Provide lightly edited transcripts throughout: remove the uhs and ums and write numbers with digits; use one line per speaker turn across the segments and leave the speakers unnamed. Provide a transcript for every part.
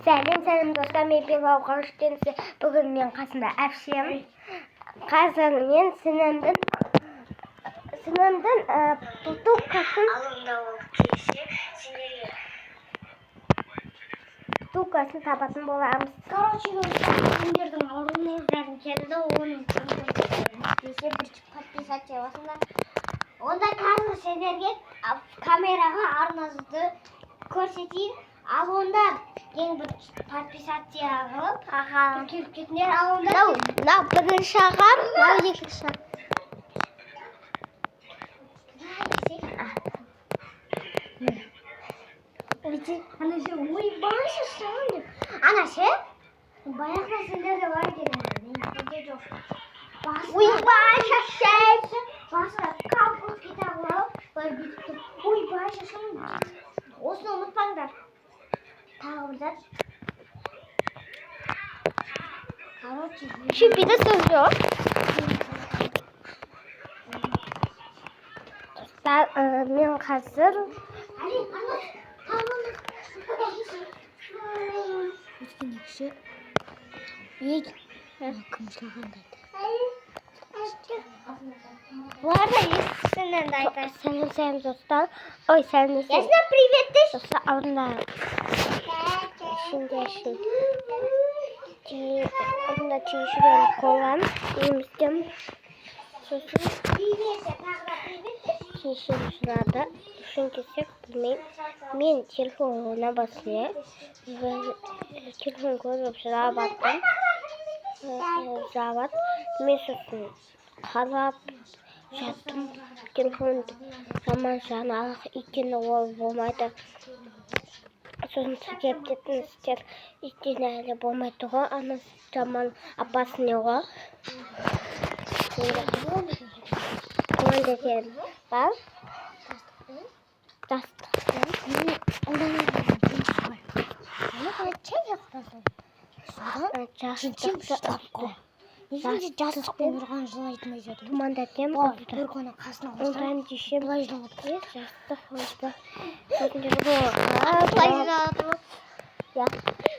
Сәлем достар, мен Бибі Қоныштенсі. Бүгін мен қасында әпшем. Қазір мен сынымдың бутылкасын табатын боламыз.
Короче, сендердің ауруыңыздардың келді, оның десе бір подписать жасаңдар. Онда қазір сендерге камераға арнаңызды көрсетейін. Ал онда ең бір подписация қылып, келіп кетіңдер. Ал онда
Мынау бірінші ағам, мынау екінші ағам.
Ана ше, ойбай шашқан. Ана ше, баяғыда сендерде бар екен. Менде жоқ.
Ойбай шашқан.
Басында капотке тағып алып, былай бүйтіп тұрып, ойбай шашқан. Осыны ұмытпаңдар. Тағы бір зат. Короче,
Şimdi de söz yok. Мен қазір
бұлар да естісінен де айтасың.
сәлем достар. Ой, сәлем.
Ясна, привет деш.
Достар, алдында şimdi Onda tişörtüm kolan yemiştim. Sosun tişörtlarda çünkü bilmeyim. Men telefonuna basıyor ve telefon koyup şuraya baktım. Zavat mesusun kalap yattım. Telefon zaman sana ikini olmaydı. Сосын келіп кетіңіздер. Иттен әлі болмайды ғой, анасы жаман апасыне ғой. Онда келіп бар. Жастықпен.
Жастықпен ұрған жылайтын айтады.
Тұманда дем
Бір күні қасына
Ондан дешем.
былай жылап.
Жастық ойба.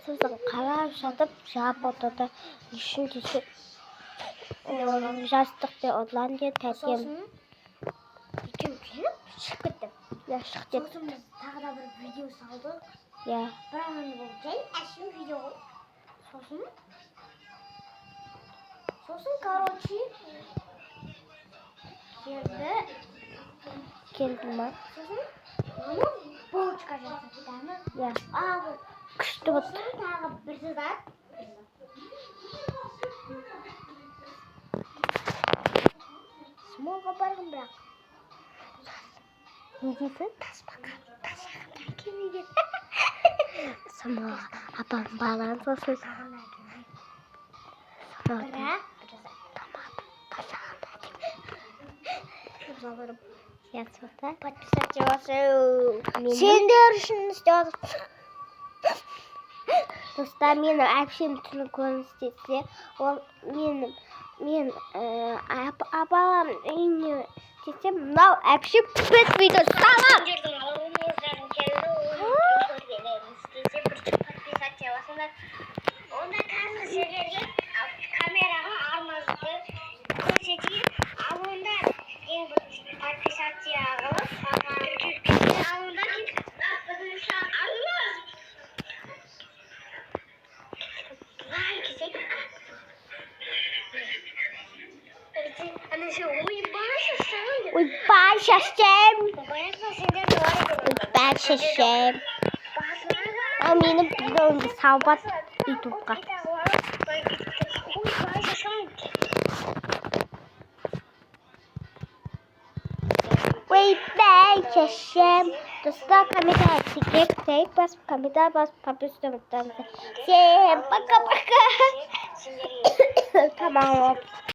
Сосын қарап жатып жап отырды. Үшін десе жастықпен ұрлан деп тәтем.
Екеу келіп шығып кетті.
Шығып кетті.
Сосын біз тағы да бір видео салдық.
Бірақ
оны бұл жай әшім видео ғой. Сосын, короче,
келді ма?
Сосын, мама булочка жасап дәмі.
Күшті бұд.
Сосын тағы бір зат. Смолға барғым бірақ.
Не дейсің?
Тасбақа келмеген.
Самаға апам балан сосын.
Бірақ подписать жасау. Сендер үшін істеп
Достар, мені әпшем түні көрініс десе, ол мен апалам үйіне десем, мынау әпшем бітпейді. Салам!
Сендердің ауруыңыздардың келді, оны көргеніміз десе бір подписать жасаңдар. Онда қазір сендерге камераға арнаңызды көрсетейін. Ал онда ең бір подписация қылып, ал онда
Ойбай шашем!
баяғыда сендерде бар екен.
Ойбай шашем! Ал мені бүгінгі салбат ютубқа. Ойбай шашем! Достар, комментарий тегіп басып, комментарий басып, подписывайтесь. Всем пока-пока! Tamam.